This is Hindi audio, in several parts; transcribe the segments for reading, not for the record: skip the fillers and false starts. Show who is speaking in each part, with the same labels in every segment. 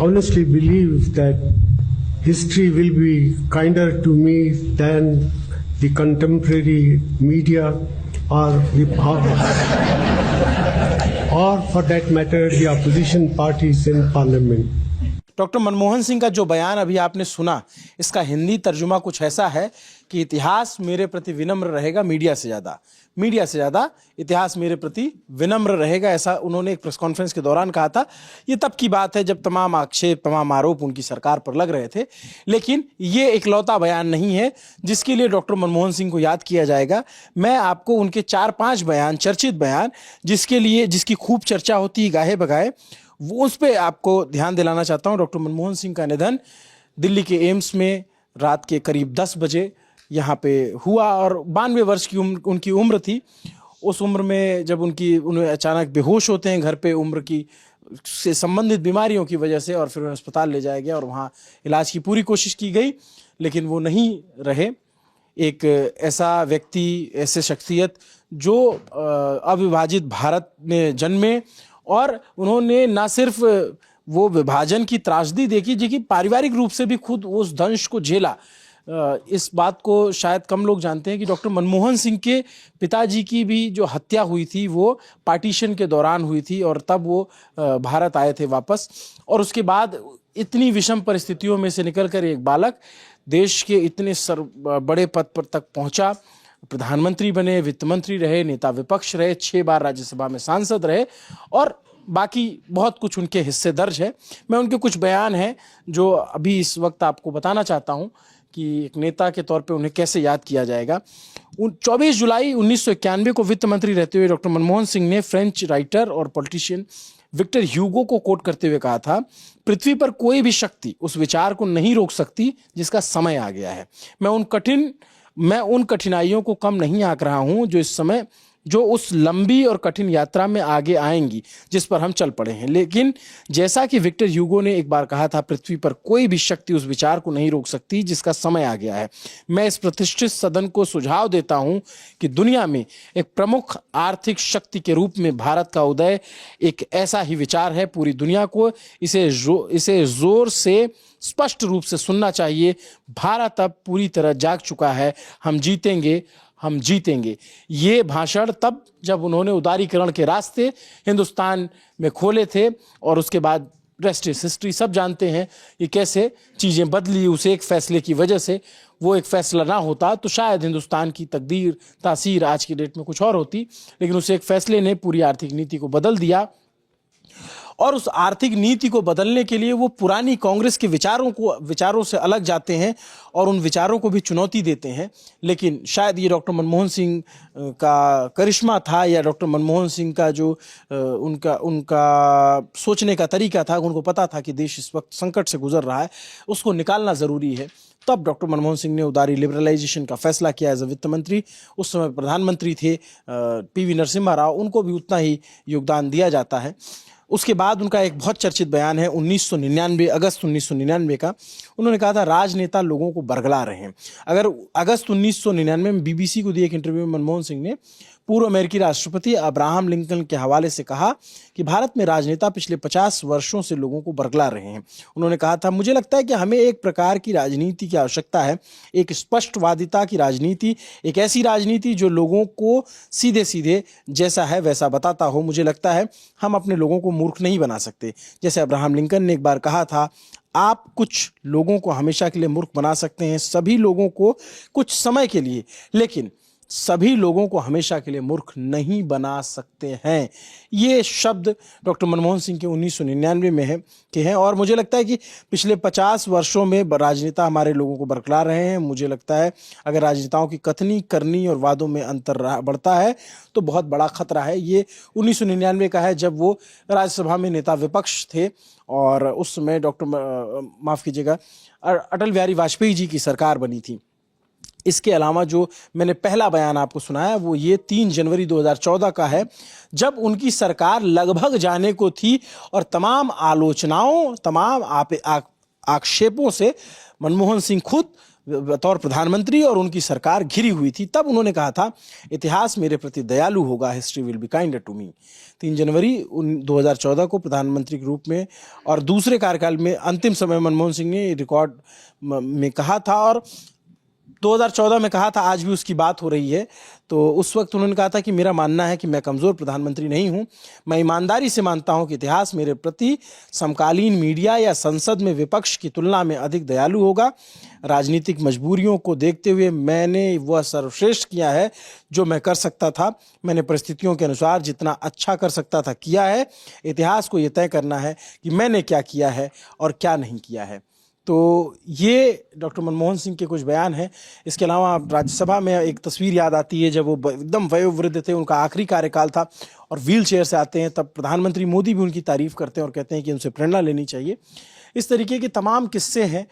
Speaker 1: honestly believe that history will be kinder to me than the contemporary media or or for that matter the opposition parties in parliament.
Speaker 2: Doctor Manmohan Singh का जो बयान अभी आपने सुना, इसका हिंदी तर्जुमा कुछ ऐसा है कि इतिहास मेरे प्रति विनम्र रहेगा मीडिया से ज़्यादा इतिहास मेरे प्रति विनम्र रहेगा, ऐसा उन्होंने एक प्रेस कॉन्फ्रेंस के दौरान कहा था। ये तब की बात है जब तमाम आक्षेप, तमाम आरोप उनकी सरकार पर लग रहे थे। लेकिन ये इकलौता बयान नहीं है जिसके लिए डॉक्टर मनमोहन सिंह को याद किया जाएगा। मैं आपको उनके 4-5 बयान, चर्चित बयान, जिसकी खूब चर्चा होती है गाहे बगाहे, वो उस पर आपको ध्यान दिलाना चाहता हूँ। डॉक्टर मनमोहन सिंह का निधन दिल्ली के एम्स में रात के करीब 10 बजे यहाँ पे हुआ और 92 वर्ष की उनकी उम्र थी। उस उम्र में जब उन्हें अचानक बेहोश होते हैं घर पे उम्र की से संबंधित बीमारियों की वजह से, और फिर उन्हें अस्पताल ले जाया गया और वहाँ इलाज की पूरी कोशिश की गई, लेकिन वो नहीं रहे। एक ऐसा व्यक्ति, ऐसे शख्सियत जो अविभाजित भारत में जन्मे और उन्होंने ना सिर्फ वो विभाजन की त्रासदी देखी, जी कि पारिवारिक रूप से भी खुद उस दंश को झेला। इस बात को शायद कम लोग जानते हैं कि डॉक्टर मनमोहन सिंह के पिताजी की भी जो हत्या हुई थी वो पार्टीशन के दौरान हुई थी और तब वो भारत आए थे वापस, और उसके बाद इतनी विषम परिस्थितियों में से निकलकर एक बालक देश के इतने बड़े पद पर तक पहुंचा, प्रधानमंत्री बने, वित्त मंत्री रहे, नेता विपक्ष रहे, 6 बार राज्यसभा में सांसद रहे और बाकी बहुत कुछ उनके हिस्से दर्ज है। मैं उनके कुछ बयान हैं जो अभी इस वक्त आपको बताना चाहता हूं कि एक नेता के तौर पे उन्हें कैसे याद किया जाएगा। 24 जुलाई 1991 को वित्त मंत्री रहते हुए डॉक्टर मनमोहन सिंह ने फ्रेंच राइटर और पॉलिटिशियन विक्टर ह्यूगो को कोट करते हुए कहा था, पृथ्वी पर कोई भी शक्ति उस विचार को नहीं रोक सकती जिसका समय आ गया है। मैं उन कठिनाइयों को कम नहीं आंक रहा हूं जो उस लंबी और कठिन यात्रा में आगे आएंगी जिस पर हम चल पड़े हैं। लेकिन जैसा कि विक्टर ह्यूगो ने एक बार कहा था, पृथ्वी पर कोई भी शक्ति उस विचार को नहीं रोक सकती जिसका समय आ गया है। मैं इस प्रतिष्ठित सदन को सुझाव देता हूं कि दुनिया में एक प्रमुख आर्थिक शक्ति के रूप में भारत का उदय एक ऐसा ही विचार है। पूरी दुनिया को इसे जोर से स्पष्ट रूप से सुनना चाहिए। भारत अब पूरी तरह जाग चुका है। हम जीतेंगे। ये भाषण तब जब उन्होंने उदारीकरण के रास्ते हिंदुस्तान में खोले थे और उसके बाद रेस्ट इज हिस्ट्री, सब जानते हैं कि कैसे चीज़ें बदली। उसे एक फैसले की वजह से, वो एक फैसला ना होता तो शायद हिंदुस्तान की तकदीर, तासीर आज की डेट में कुछ और होती, लेकिन उस एक फैसले ने पूरी आर्थिक नीति को बदल दिया। और उस आर्थिक नीति को बदलने के लिए वो पुरानी कांग्रेस के विचारों से अलग जाते हैं और उन विचारों को भी चुनौती देते हैं। लेकिन शायद ये डॉक्टर मनमोहन सिंह का करिश्मा था, या डॉक्टर मनमोहन सिंह का जो उनका सोचने का तरीका था। उनको पता था कि देश इस वक्त संकट से गुजर रहा है, उसको निकालना ज़रूरी है। तब डॉक्टर मनमोहन सिंह ने उदारी लिबरलाइजेशन का फैसला किया एज अ वित्त मंत्री। उस समय प्रधानमंत्री थे पीवी नरसिम्हा राव, उनको भी उतना ही योगदान दिया जाता है। उसके बाद उनका एक बहुत चर्चित बयान है 1999, अगस्त 1999 का। उन्होंने कहा था, राजनेता लोगों को बरगला रहे हैं। अगर अगस्त 1999 में बीबीसी को दिए एक इंटरव्यू में मनमोहन सिंह ने पूर्व अमेरिकी राष्ट्रपति अब्राहम लिंकन के हवाले से कहा कि भारत में राजनेता पिछले 50 वर्षों से लोगों को बरगला रहे हैं। उन्होंने कहा था, मुझे लगता है कि हमें एक प्रकार की राजनीति की आवश्यकता है, एक स्पष्टवादिता की राजनीति, एक ऐसी राजनीति जो लोगों को सीधे सीधे जैसा है वैसा बताता हो। मुझे लगता है हम अपने लोगों को मूर्ख नहीं बना सकते। जैसे अब्राहम लिंकन ने एक बार कहा था, आप कुछ लोगों को हमेशा के लिए मूर्ख बना सकते हैं, सभी लोगों को कुछ समय के लिए, लेकिन सभी लोगों को हमेशा के लिए मूर्ख नहीं बना सकते हैं। ये शब्द डॉक्टर मनमोहन सिंह के 1999 में हैं और मुझे लगता है कि पिछले 50 वर्षों में राजनेता हमारे लोगों को बरकला रहे हैं। मुझे लगता है अगर राजनेताओं की कथनी करनी और वादों में अंतर बढ़ता है तो बहुत बड़ा खतरा है। ये 1999 का है जब वो राज्यसभा में नेता विपक्ष थे और उस समय माफ़ कीजिएगा, अटल बिहारी वाजपेयी जी की सरकार बनी थी। इसके अलावा जो मैंने पहला बयान आपको सुनाया वो ये 3 जनवरी 2014 का है, जब उनकी सरकार लगभग जाने को थी और तमाम आलोचनाओं, तमाम आक्षेपों से मनमोहन सिंह खुद बतौर प्रधानमंत्री और उनकी सरकार घिरी हुई थी, तब उन्होंने कहा था इतिहास मेरे प्रति दयालु होगा, history will be kinder to me. 3 जनवरी 2014 को प्रधानमंत्री के रूप में और दूसरे कार्यकाल में अंतिम समय मनमोहन सिंह ने रिकॉर्ड में कहा था और 2014 में कहा था, आज भी उसकी बात हो रही है। तो उस वक्त उन्होंने कहा था कि मेरा मानना है कि मैं कमज़ोर प्रधानमंत्री नहीं हूं, मैं ईमानदारी से मानता हूं कि इतिहास मेरे प्रति समकालीन मीडिया या संसद में विपक्ष की तुलना में अधिक दयालु होगा। राजनीतिक मजबूरियों को देखते हुए मैंने वह सर्वश्रेष्ठ किया है जो मैं कर सकता था। मैंने परिस्थितियों के अनुसार जितना अच्छा कर सकता था किया है। इतिहास को यह तय करना है कि मैंने क्या किया है और क्या नहीं किया है। तो ये डॉक्टर मनमोहन सिंह के कुछ बयान हैं। इसके अलावा राज्यसभा में एक तस्वीर याद आती है जब वो एकदम वयोवृद्ध थे, उनका आखिरी कार्यकाल था और व्हील चेयर से आते हैं, तब प्रधानमंत्री मोदी भी उनकी तारीफ करते हैं और कहते हैं कि उनसे प्रेरणा लेनी चाहिए। इस तरीके के तमाम किस्से हैं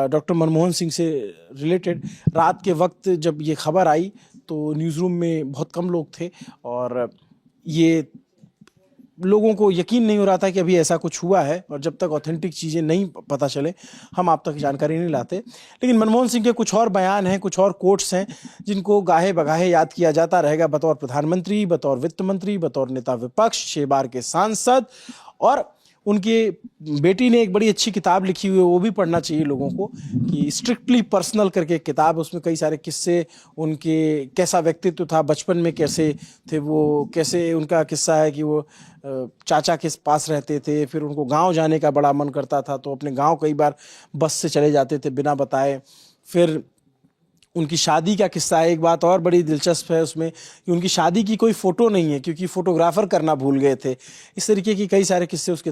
Speaker 2: डॉक्टर मनमोहन सिंह से रिलेटेड। रात के वक्त जब ये खबर आई तो न्यूज़ रूम में बहुत कम लोग थे और ये लोगों को यकीन नहीं हो रहा था कि अभी ऐसा कुछ हुआ है, और जब तक ऑथेंटिक चीज़ें नहीं पता चले हम आप तक जानकारी नहीं लाते। लेकिन मनमोहन सिंह के कुछ और बयान हैं, कुछ और कोट्स हैं जिनको गाहे बगाहे याद किया जाता रहेगा, बतौर प्रधानमंत्री, बतौर वित्त मंत्री, बतौर नेता विपक्ष, 6 बार के सांसद। और उनकी बेटी ने एक बड़ी अच्छी किताब लिखी हुई है, वो भी पढ़ना चाहिए लोगों को, कि स्ट्रिक्टली पर्सनल करके एक किताब, उसमें कई सारे किस्से, उनके कैसा व्यक्तित्व था, बचपन में कैसे थे वो, कैसे उनका किस्सा है कि वो चाचा के पास रहते थे, फिर उनको गांव जाने का बड़ा मन करता था तो अपने गांव कई बार बस से चले जाते थे बिना बताए। फिर उनकी शादी का किस्सा है। एक बात और बड़ी दिलचस्प है उसमें कि उनकी शादी की कोई फ़ोटो नहीं है क्योंकि फ़ोटोग्राफ़र करना भूल गए थे। इस तरीके की कई सारे किस्से उसके